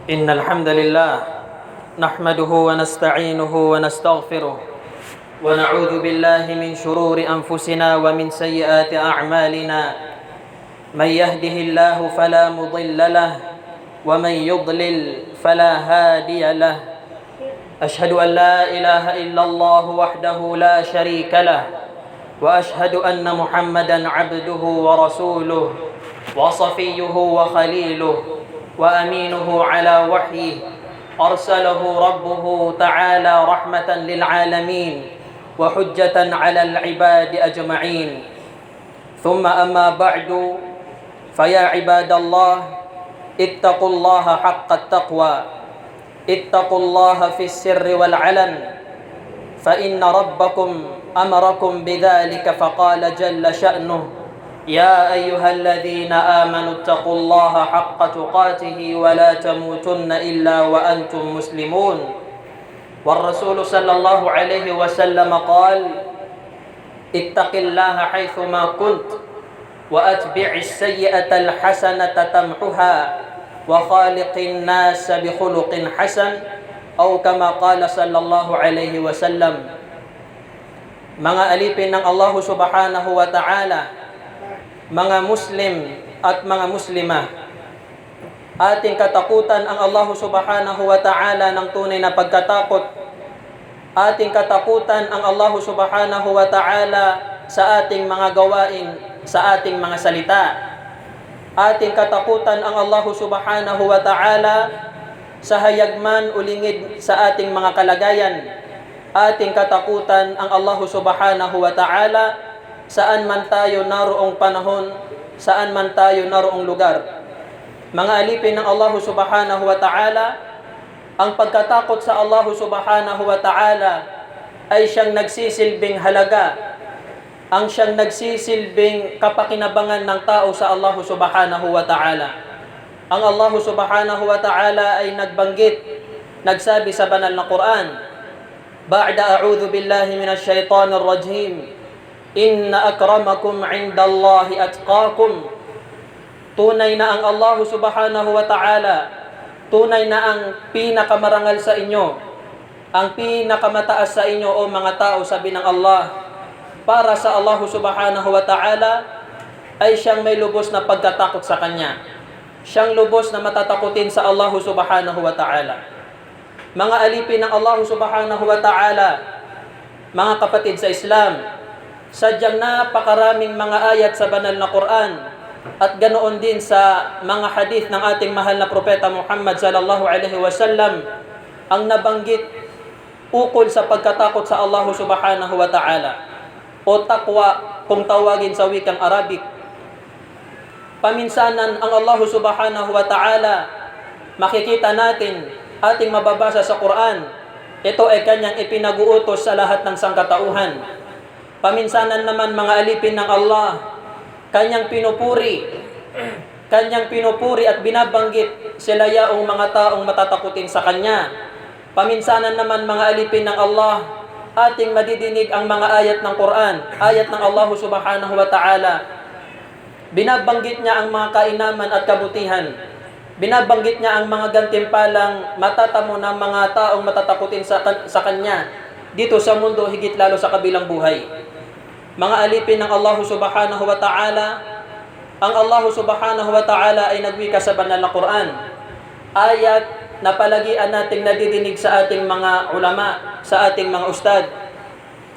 إن الحمد لله نحمده ونستعينه ونستغفره ونعوذ بالله من شرور أنفسنا ومن سيئات أعمالنا. من يهده الله فلا مضل له ومن يضلل فلا هادي له. أشهد أن لا إله إلا الله وحده لا شريك له وأشهد أن محمدا عبده ورسوله وصفيه وخليله وأمينه على وحيه. أرسله ربه تعالى رحمة للعالمين وحجة على العباد أجمعين. ثم أما بعد، فيا عباد الله، اتقوا الله حق التقوى. اتقوا الله في السر والعلن، فإن ربكم أمركم بذلك فقال جل شأنه: يا أيها الذين آمنوا اتقوا الله حق تقاته ولا تموتن إلا وأنتم مسلمون. والرسول صلى الله عليه وسلم قال: اتق الله حيثما كنت وأتبع السيئة الحسنة تمحها وخالق الناس بخلق حسن، أو كما قال صلى الله عليه وسلم. Mga alipin ng Allah subhanahu wa ta'ala, mga Muslim at mga Muslimah, ating katakutan ang Allah subhanahu wa ta'ala ng tunay na pagkatakot. Ating katakutan ang Allah subhanahu wa ta'ala sa ating mga gawain, sa ating mga salita. Ating katakutan ang Allah subhanahu wa ta'ala sa hayagman ulingid sa ating mga kalagayan. Ating katakutan ang Allah subhanahu wa ta'ala saan man tayo naroong panahon, saan man tayo naroong lugar. Mga alipin ng Allah subhanahu wa ta'ala, ang pagkatakot sa Allah subhanahu wa ta'ala ay siyang nagsisilbing halaga, ang siyang nagsisilbing kapakinabangan ng tao sa Allah subhanahu wa ta'ala. Ang Allah subhanahu wa ta'ala ay nagbanggit, nagsabi sa banal na Quran: Ba'da a'udhu billahi minash shaitanir rajim, inna akramakum 'indallahi atqakum. Tunay na ang Allah subhanahu wa ta'ala, tunay na ang pinakamarangal sa inyo, ang pinakamataas sa inyo o mga tao, sabi ng Allah, para sa Allah subhanahu wa ta'ala ay siyang may lubos na pagkatakot sa Kanya. Siyang lubos na matatakutin sa Allah subhanahu wa ta'ala. Mga alipin ng Allah subhanahu wa ta'ala, mga kapatid sa Islam, sadyang napakaraming mga ayat sa banal na Quran at ganoon din sa mga hadith ng ating mahal na propeta Muhammad sallallahu alaihi wasallam ang nabanggit ukol sa pagkatakot sa Allah subhanahu wa ta'ala o taqwa kung tawagin sa wikang Arabic. Paminsanan ang Allah subhanahu wa ta'ala, makikita natin, ating mababasa sa Quran, ito ay Kanyang ipinag-uutos sa lahat ng sangkatauhan. Paminsanan naman, mga alipin ng Allah, Kanyang pinupuri at binabanggit sila yaong mga taong matatakutin sa Kanya. Paminsanan naman, mga alipin ng Allah, ating madidinig ang mga ayat ng Quran, ayat ng Allah subhanahu wa ta'ala. Binabanggit niya ang mga kainaman at kabutihan. Binabanggit niya ang mga gantimpalang matatamo ng mga taong matatakutin sa Kanya dito sa mundo, higit lalo sa kabilang buhay. Mga alipin ng Allah subhanahu wa ta'ala, ang Allah subhanahu wa ta'ala ay nagwika sa banal na Quran. Ayat na palagian nating nadidinig sa ating mga ulama, sa ating mga ustad.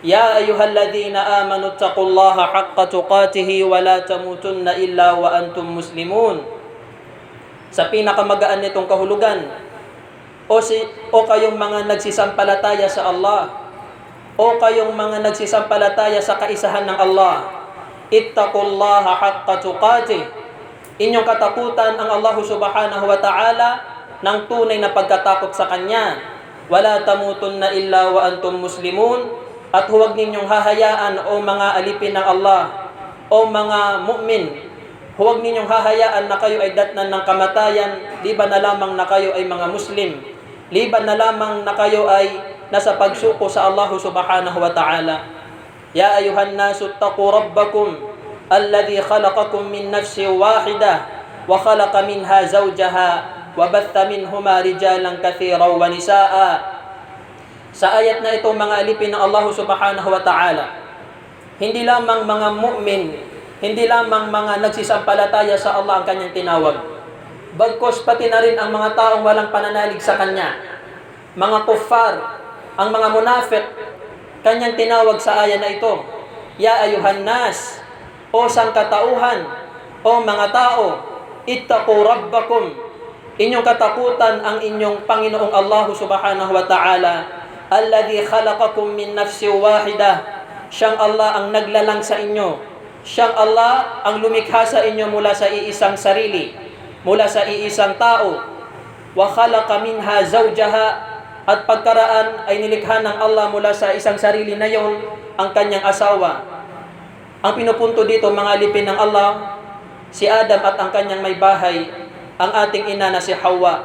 Ya ayyuhalladhina amanu taqullaha haqqa tuqatihi wa la tamutunna illa wa antum muslimun. Sa pinakamagaan nitong kahulugan, o kayong mga nagsisampalataya sa Allah, o kayong mga nagsisampalataya sa kaisahan ng Allah, ittaqullaha haqqa tuqatih. Inyong katakutan ang Allah subhanahu wa ta'ala ng tunay na pagkatakot sa Kanya. Wala tamutunna illa wa antum muslimun. At huwag ninyong hahayaan, o mga alipin ng Allah, o mga mu'min, huwag ninyong hahayaan na kayo ay datnan ng kamatayan, liban na lamang na kayo ay mga Muslim, liban na lamang na kayo ay nasa pagsuko sa Allah subhanahu wa ta'ala. Ya ayuhan nasu taqu rabbakum alladhi khalaqakum min nafsin wahidah وخلق منها زوجها وَبَثَّ مِنْهُمَا رِجَالًا كَثِيرًا وَنِسَاءً. Sa ayat na ito, mga alipin ng Allah subhanahu wa ta'ala, hindi lamang mga mu'min, hindi lamang mga nagsisampalataya sa Allah ang kanyang tinawag, bagkus pati na rin ang mga taong walang pananalig sa kanya, mga kuffar, ang mga munafik, kanyang tinawag sa ayat na ito. Ya ayuhan nas, o sangkatauhan, o mga tao, ittaqu rabbakum, inyong katakutan ang inyong Panginoong Allah subhanahu wa ta'ala, alladhi khalaqakum min nafsin wahidah, siyang Allah ang naglalang sa inyo, siyang Allah ang lumikha sa inyo mula sa iisang sarili, mula sa iisang tao, wa khalaqa minha zawjaha, at pagkaraan ay nilikha ng Allah mula sa isang sarili na yon ang kanyang asawa. Ang pinupunto dito, mga alipin ng Allah, si Adam at ang kanyang may bahay, ang ating ina na si Hawa.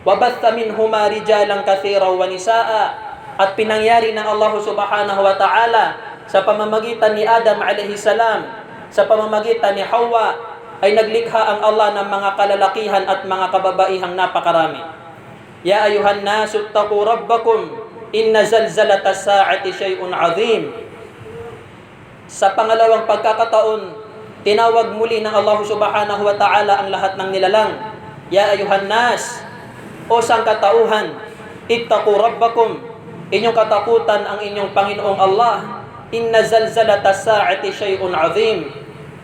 Wabatha minhuma rijalan kathira wa nisaa, at pinangyari ng Allah subhanahu wa ta'ala sa pamamagitan ni Adam alayhi salam, sa pamamagitan ni Hawa, ay naglikha ang Allah ng mga kalalakihan at mga kababaihang napakarami. Ya ayuhan nasu taqu rabbakum, inna zalzalata sa'ati syai'un azim. Sa pangalawang pagkakataon, tinawag muli ng Allah subhanahu wa ta'ala ang lahat ng nilalang. Ya ayuhan nas, o sangkatauhan, ittaqu rabbakum, inyong katakutan ang inyong Panginoong Allah. Inna zalzalata sa'ati syai'un azim.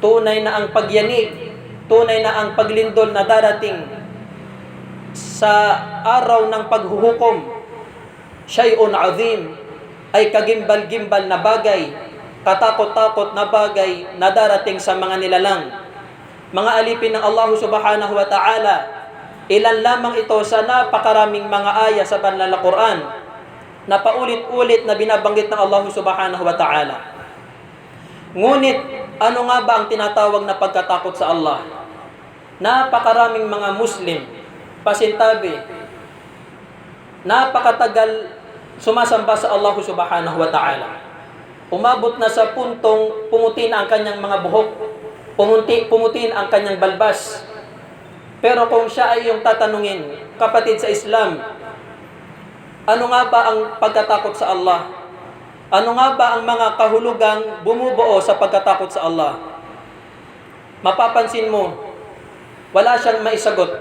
Tunay na ang pagyanig, tunay na ang paglindol na darating sa araw ng paghuhukom, syai'un azim, ay kagimbal-gimbal na bagay, katakot-takot na bagay na darating sa mga nilalang. Mga alipin ng Allah subhanahu wa ta'ala, ilan lamang ito sa napakaraming mga aya sa banal na Quran na paulit-ulit na binabanggit ng Allah subhanahu wa ta'ala. Ngunit, ano nga ba ang tinatawag na pagkatakot sa Allah? Napakaraming mga Muslim, pasintabi, napakatagal sumasamba sa Allah subhanahu wa ta'ala. Umabot na sa puntong pumutin ang kanyang mga buhok, pumutin ang kanyang balbas. Pero kung siya ay iyong tatanungin, kapatid sa Islam, ano nga ba ang pagkatakot sa Allah? Ano nga ba ang mga kahulugang bumubuo sa pagkatakot sa Allah? Mapapansin mo, wala siyang maisagot.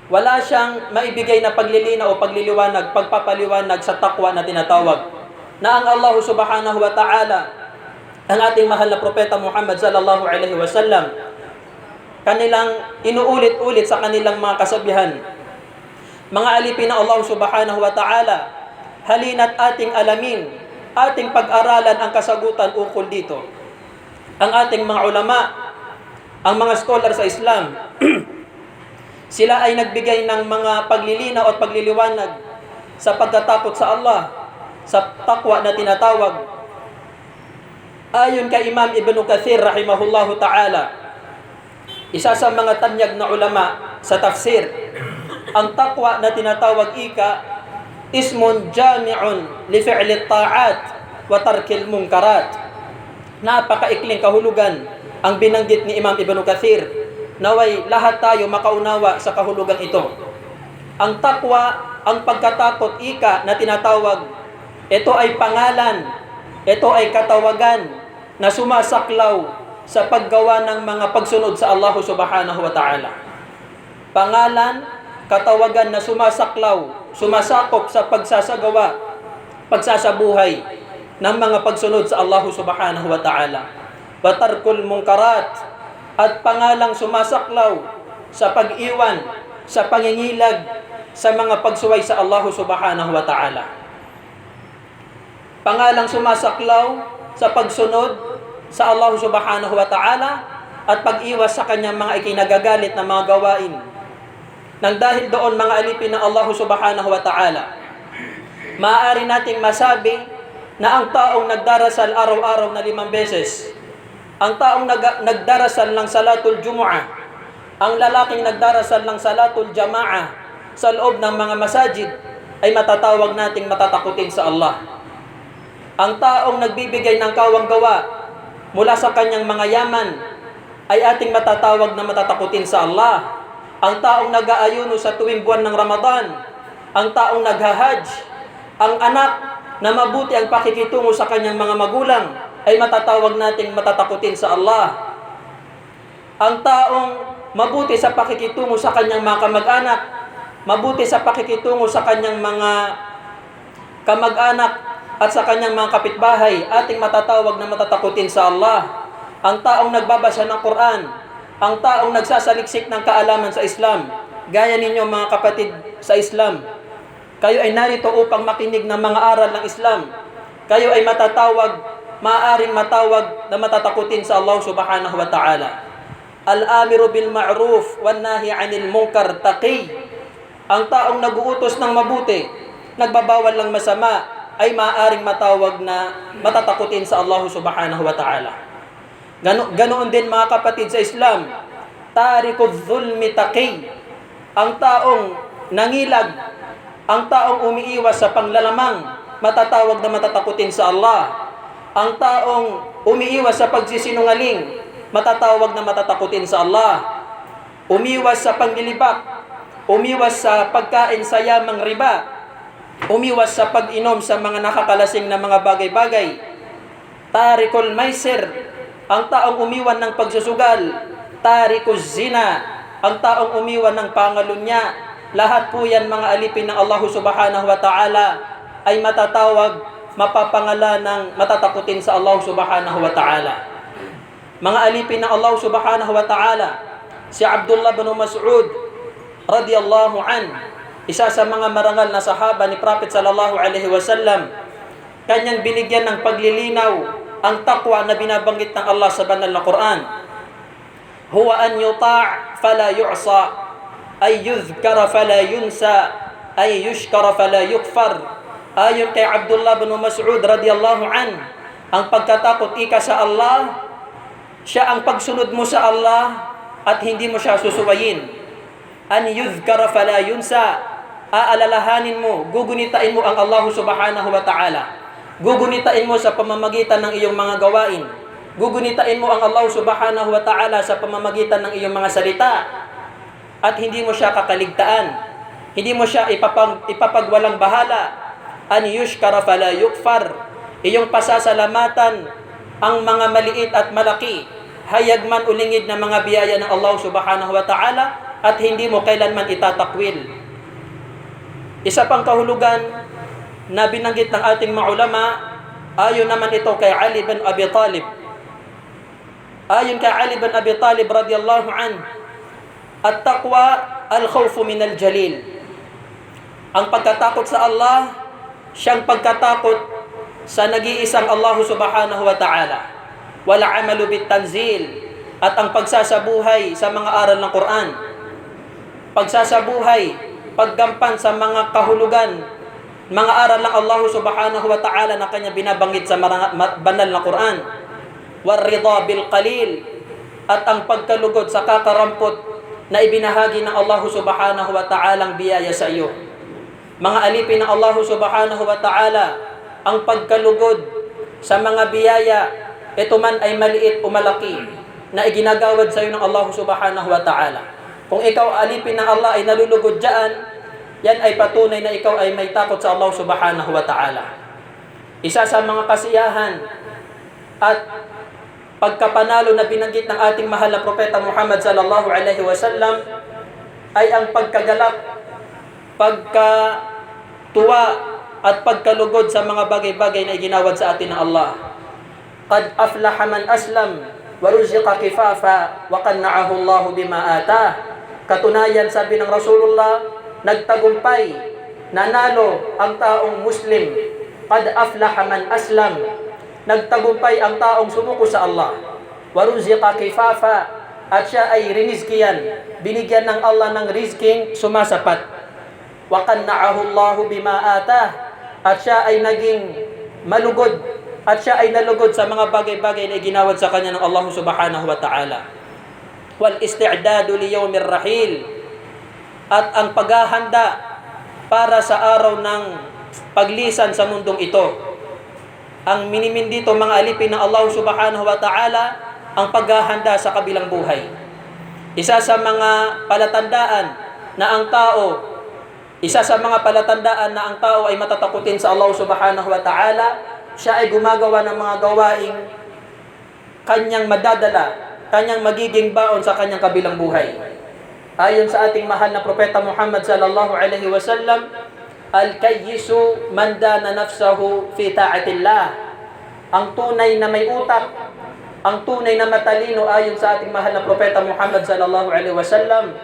Wala siyang maibigay na paglilinaw o pagliliwanag, pagpapaliwanag sa takwa na tinatawag. Na ang Allah subhanahu wa ta'ala, ang ating mahal na propeta Muhammad sallallahu alaihi wasallam, kanilang inuulit-ulit sa kanilang mga kasabihan. Mga alipin ng Allah subhanahu wa ta'ala, halina't ating alamin, ating pag-aralan ang kasagutan ukol dito. Ang ating mga ulama, ang mga scholar sa Islam, sila ay nagbigay ng mga paglilinaw at pagliliwanag sa pagkatakot sa Allah, sa takwa na tinatawag. Ayon kay Imam Ibn Kathir rahimahullahu ta'ala, isa sa mga tanyag na ulama sa tafsir, ang takwa na tinatawag ika, ismun jami'un li fi'li ta'at wa tarkil munkarat. Napakaikling kahulugan ang binanggit ni Imam Ibn Kathir. Naway lahat tayo makaunawa sa kahulugan ito. Ang takwa, ang pagkatakot ika na tinatawag, ito ay pangalan, ito ay katawagan na sumasaklaw sa paggawa ng mga pagsunod sa Allah subhanahu wa ta'ala. Pangalan, katawagan na sumasaklaw, sumasakop sa pagsasagawa, pagsasabuhay ng mga pagsunod sa Allah subhanahu wa ta'ala. Wa tarkul munkarat, at pangalang sumasaklaw sa pag-iwan, sa pangingilag, sa mga pagsuway sa Allah subhanahu wa ta'ala. Pangalang sumasaklaw sa pagsunod sa Allah subhanahu wa ta'ala at pag-iwas sa kanyang mga ikinagagalit na mga gawain. Nang dahil doon, mga alipin ng Allah subhanahu wa ta'ala, maaari nating masabi na ang taong nagdarasal araw-araw na 5 beses, ang taong nagdarasal ng salatul jumu'ah, ang lalaking nagdarasal ng salatul jama'ah sa loob ng mga masajid, ay matatawag nating matatakutin sa Allah. Ang taong nagbibigay ng kawang gawa mula sa kanyang mga yaman, ay ating matatawag na matatakutin sa Allah. ang taong nag-aayuno sa tuwing buwan ng Ramadan, ang taong naghahajj, ang anak na mabuti ang pakikitungo sa kanyang mga magulang, ay matatawag nating matatakutin sa Allah. Ang taong mabuti sa pakikitungo sa kanyang mga kamag-anak, mabuti sa pakikitungo sa kanyang mga kamag-anak at sa kanyang mga kapitbahay, ating matatawag na matatakutin sa Allah. Ang taong nagbabasa ng Quran, ang taong nagsasaliksik ng kaalaman sa Islam, gaya ninyo mga kapatid sa Islam, kayo ay narito upang makinig ng mga aral ng Islam. Kayo ay maaaring matawag na matatakutin sa Allah subhanahu wa ta'ala. Al-amiru bil ma'ruf wan nahi 'anil munkar taqi. Ang taong nag-uutos ng mabuti, nagbabawal ng masama, ay maaaring matawag na matatakutin sa Allah subhanahu wa ta'ala. Ganoon din mga kapatid sa Islam, tarikudh dhulmi taqi. Ang taong nangilag, ang taong umiiwas sa panglalamang, matatawag na matatakutin sa Allah. Ang taong umiiwas sa pagsisinungaling, matatawag na matatakutin sa Allah. Umiwas sa panglilibak, umiwas sa pagkain sa yamang riba, umiwas sa pag-inom sa mga nakakalasing na mga bagay-bagay. Tarikul maisir, ang taong umiwan ng pagsusugal. Tarikuz zina, ang taong umiwan ng pangalunya. Lahat po yan mga alipin ng Allah subhanahu wa ta'ala ay matatawag, mapapangalan ng matatakutin sa Allah subhanahu wa ta'ala. Mga alipin ng Allah subhanahu wa ta'ala, si Abdullah bin Mas'ud radiyallahu an, isa sa mga marangal na sahaba ni Prophet sallallahu alaihi wasallam, kanyang binigyan ng paglilinaw ang taqwa na binabanggit ng Allah sa banal na Quran. Huwa an yuta' fala yu'sa, ay yuzkara fala yunsa, ay yushkara fala yukfar. Ayon kay Abdullah bin Mas'ud radiyallahu an, ang pagkatakot ika sa Allah, siya ang pagsunod mo sa Allah at hindi mo siya susuwayin. An yuzkara fala yunsa, aalalahanin mo, gugunitain mo ang Allah subhanahu wa ta'ala. Gugunitain mo sa pamamagitan ng iyong mga gawain. Gugunitain mo ang Allah subhanahu wa ta'ala sa pamamagitan ng iyong mga salita. At hindi mo siya kakaligtaan. Hindi mo siya ipapagwalang bahala. An yushkara fala yukfar, iyong pasasalamatan ang mga maliit at malaki, hayag man ulingid na mga biyaya ng Allah subhanahu wa ta'ala, at hindi mo kailanman itatakwil. Isa pang kahulugan na binanggit ng ating mga ulama, ayon naman ito kay Ali bin Abi Talib. Ayon kay Ali bin Abi Talib radiyallahu anhu, at-taqwa al-khawfu min al-jalil. Ang pagkatakot sa Allah, siyang pagkatakot sa nag-iisang Allah subhanahu wa ta'ala. Wala amalu bit-tanzil, at ang pagsasabuhay sa mga aral ng Quran. Pagsasabuhay, paggampan sa mga kahulugan, mga aral ng Allah subhanahu wa ta'ala na kanya binabanggit sa banal na Quran. War-ridha bil qalil, at ang pagkalugod sa kakarampot na ibinahagi ng Allah subhanahu wa ta'alang biyaya sa iyo. Mga alipin ng Allah subhanahu wa ta'ala, ang pagkalugod sa mga biyaya, ito man ay maliit o malaki, na iginagawad sa iyo ng Allah subhanahu wa ta'ala. Kung ikaw alipin ng Allah ay nalulugod dyan, yan ay patunay na ikaw ay may takot sa Allah subhanahu wa ta'ala. Isa sa mga kasiyahan at pagkapanalo na binanggit ng ating mahal na propeta Muhammad sallallahu alaihi wasallam ay ang pagkagalak, pagkatuwa at pagkalugod sa mga bagay-bagay na iginawad sa atin ng Allah. Qad aflaha man aslam wa ruziqa kifafa wa qanna'ahu Allah bima atah. Katunayan, sabi ng Rasulullah, nagtagumpay, nanalo ang taong Muslim. Qad aflaha man aslam, nagtagumpay ang taong sumuko sa Allah. Waruziqa kifafa, at siya ay rinizkiyan, binigyan ng Allah ng rizking sumasapat. Wa qanna'ahu Allah bima atah, at siya ay naging malugod, at siya ay nalugod sa mga bagay-bagay na ginawad sa kanya ng Allah subhanahu wa ta'ala. Wal isti'dadu li yawmir rahil, at ang paghahanda para sa araw ng paglisan sa mundong ito. Ang minimin dito mga alipin ng Allah subhanahu wa ta'ala, ang paghahanda sa kabilang buhay. Isa sa mga palatandaan na ang tao ay matatakutin sa Allah subhanahu wa ta'ala, siya ay gumagawa ng mga gawaing kanyang madadala, kanyang magiging baon sa kanyang kabilang buhay. Ayon sa ating mahal na propeta Muhammad sallallahu alaihi wasallam, al-kayyisu man dana nafsahu fi ta'atillah. Ang tunay na may utak, ang tunay na matalino ayon sa ating mahal na propeta Muhammad sallallahu alaihi wasallam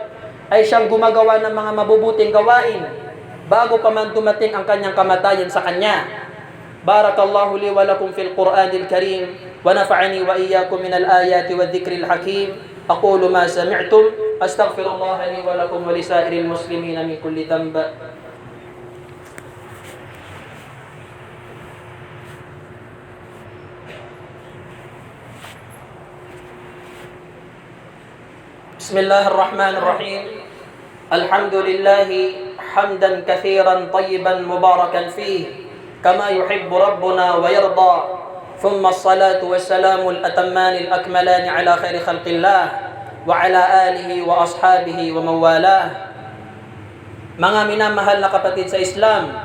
ay siyang gumagawa ng mga mabubuting gawain bago pa man dumating ang kanyang kamatayan sa kanya. Barakallahu li wa lakum fil Qur'anil Karim wa nafa'ani wa iyyakum minal ayati wadh-dhikril hakim. Aqulu ma sami'tum astaghfirullah li wa lakum wa lisairil muslimin min kulli dhanb. Bismillahirrahmanirrahim. Alhamdulillahi hamdan kathiran tayyiban mubarakan fih kama yuhibbu rabbuna wa yarda. Thumma as-salatu was-salamu al-atamman al-akmalan ala khairi khalqillah wa ala alihi wa ashabihi wa mawalah. Mga minamahal na kapatid sa Islam,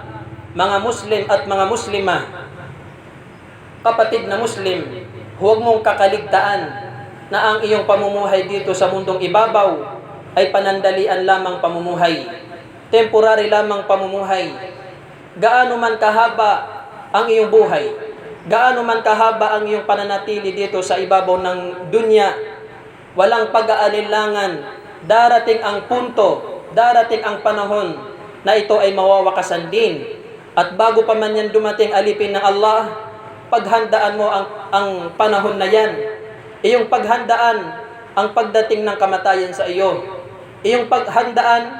mga Muslim at mga Muslimah, kapatid na Muslim, huwag mong kakaligtaan na ang iyong pamumuhay dito sa mundong ibabaw ay panandalian lamang pamumuhay, temporary lamang pamumuhay. Gaano man kahaba ang iyong buhay, gaano man kahaba ang iyong pananatili dito sa ibabaw ng dunya, walang pag-aalinlangan, darating ang punto, darating ang panahon na ito ay mawawakasan din. At bago pa man yan dumating alipin ng Allah, paghandaan mo ang panahon na yan. Iyong paghandaan ang pagdating ng kamatayan sa iyo. Iyong paghandaan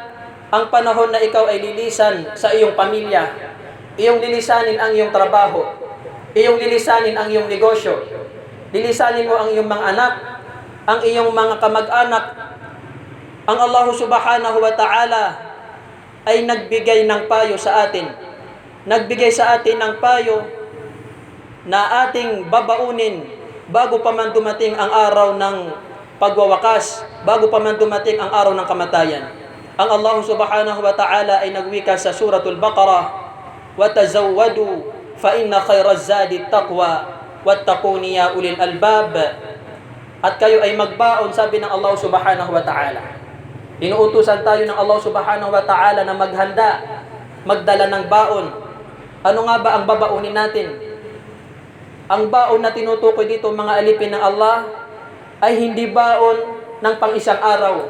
ang panahon na ikaw ay lilisan sa iyong pamilya. Iyong lilisanin ang iyong trabaho. Iyong lilisanin ang iyong negosyo. Lilisanin mo ang iyong mga anak, ang iyong mga kamag-anak. Ang Allah subhanahu wa ta'ala ay nagbigay ng payo sa atin. Nagbigay sa atin ng payo na ating babaunin bago pa man dumating ang araw ng pagwawakas, bago pa man dumating ang araw ng kamatayan. Ang Allah subhanahu wa ta'ala ay nagwika sa suratul Baqarah, وَتَزَوَّدُوا فَإِنَّ خَيْرَ الزَّادِ التَّقْوَى وَاتَّقُونِ يَا أُولِي الْأَلْبَابِ. At kayo ay magbaon, sabi ng Allah subhanahu wa ta'ala. Inuutusan tayo ng Allah subhanahu wa ta'ala na maghanda, magdala ng baon. Ano nga ba ang babaunin natin? Ang baon na tinutukoy dito, mga alipin ng Allah, ay hindi baon ng pang-isang araw.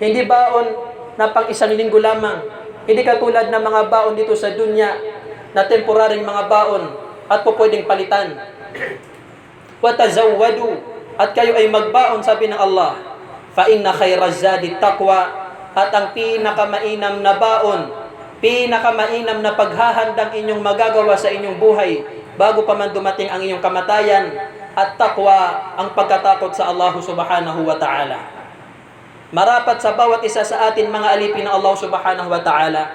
Hindi baon na pang-isang linggo lamang. Hindi katulad ng mga baon dito sa dunya na temporaryong mga baon at pwedeng palitan. وَتَزَوَّدُوا. At kayo ay magbaon, sabi ng Allah. فَإِنَّ خَيْرَ الزَّادِ التَّقْوَى. At ang pinakamainam na baon, pinakamainam na paghahandang inyong magagawa sa inyong buhay bago pa man dumating ang inyong kamatayan, at taqwa, ang pagkatakot sa Allah subhanahu wa ta'ala. Marapat sa bawat isa sa atin, mga alipin ng Allah subhanahu wa ta'ala,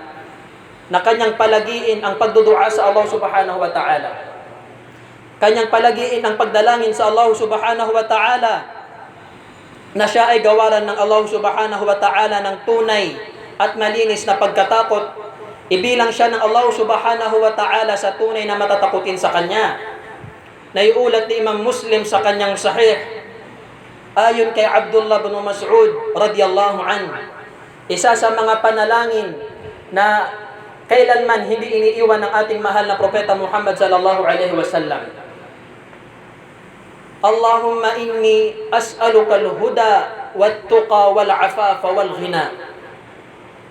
na kanyang palagiin ang pagdudua sa Allah subhanahu wa ta'ala. Kanyang palagiin ang pagdalangin sa Allah subhanahu wa ta'ala, na siya ay gawaran ng Allah subhanahu wa ta'ala ng tunay at malinis na pagkatakot. Ibilang siya ng Allah subhanahu wa ta'ala sa tunay na matatakutin sa Kanya. Naiulat ni Imam Muslim sa kanyang sahih, ayon kay Abdullah bin Mas'ud radiyallahu anhu, isa sa mga panalangin na kailanman hindi iniiwan ng ating mahal na propeta Muhammad sallallahu alaihi wasallam. Allahumma inni as'aluka al-huda wat-tuqa wal-afafa wal-ghina.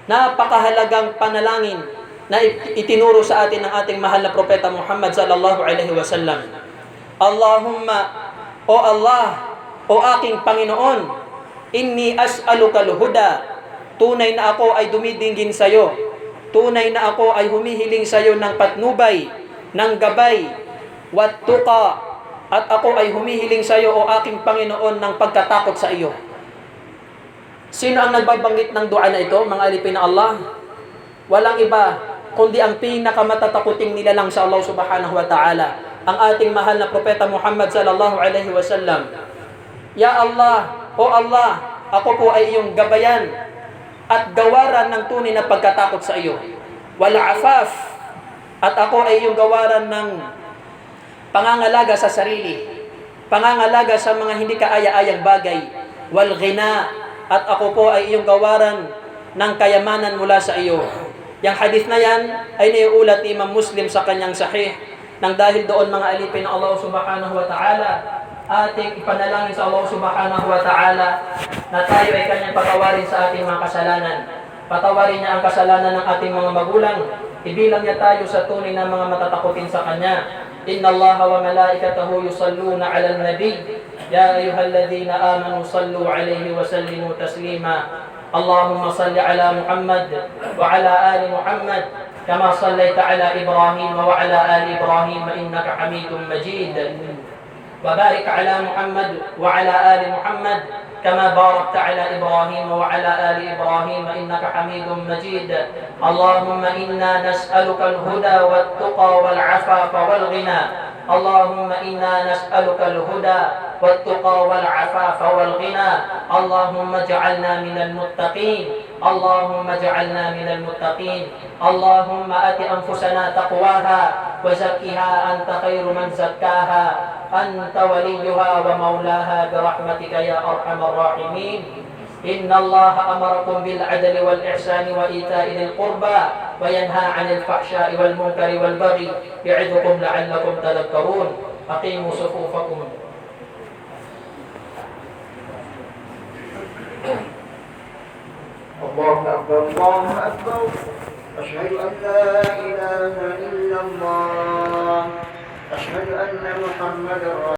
Napakahalagang panalangin na itinuro sa atin ng ating mahal na propeta Muhammad sallallahu alaihi wasallam. Allahumma, o Allah, o aking Panginoon, inni as'aluka al-huda. Tunay na ako ay dumidinggin sa iyo. Tunay na ako ay humihiling sa iyo ng patnubay, ng gabay, wat-tuqa, at ako ay humihiling sa iyo, o aking Panginoon, ng pagkatakot sa iyo. Sino ang nagbabanggit ng dua na ito, mga alipin ng Allah? Walang iba, kundi ang pinakamatatakuting nilalang sa Allah subhanahu wa ta'ala, ang ating mahal na propeta Muhammad sallallahu alaihi wasallam. Ya Allah, o Allah, ako po ay iyong gabayan at gawaran ng tunay na pagkatakot sa iyo. Wal afaf, at ako ay iyong gawaran ng pangangalaga sa sarili, pangangalaga sa mga hindi kaaya-ayang bagay. Wal ghina, at ako po ay iyong gawaran ng kayamanan mula sa iyo. Yang hadith na yan ay naiulat ni Imam Muslim sa kanyang sahih, nang dahil doon mga alipin ng Allah subhanahu wa ta'ala, ating ipanalangin sa Allah subhanahu wa ta'ala na tayo ay kanyang patawarin sa ating mga kasalanan. Patawarin niya ang kasalanan ng ating mga magulang. Ibilang niya tayo sa tunay na mga matatakutin sa kanya. Inna Allaha wa malaikatahu yusalluna 'alan nabiy. Ya ayyuhalladhina amanu sallu 'alaihi wa sallimu taslima. Allahumma salli 'ala Muhammad wa 'ala ali Muhammad kama sallaita 'ala Ibrahim wa 'ala ali Ibrahim innaka Hamidum Majid. وبارك على محمد وعلى آل محمد كما باركت على إبراهيم وعلى آل إبراهيم إنك حميد مجيد. اللهم إنا نسألك الهدى والتقى والعفاف والغنى. اللهم إنا نسألك الهدى والتقى والعفاف والغنى. اللهم اجعلنا من المتقين. اللهم اجعلنا من المتقين. اللهم آت أنفسنا تقواها وزكها أنت خير من زكاها أنت وليها ومولاها برحمتك يا أرحم الراحمين. إن الله أمركم بالعدل والإحسان وإيتاء ذي القربى وينهى عن الفحشاء والمنكر والبغي يعظكم لعلكم تذكرون. أقيموا صفوفكم. الله أكبر الله أكبر. أشهد أن لا إله إلا الله. أشهد أن محمدا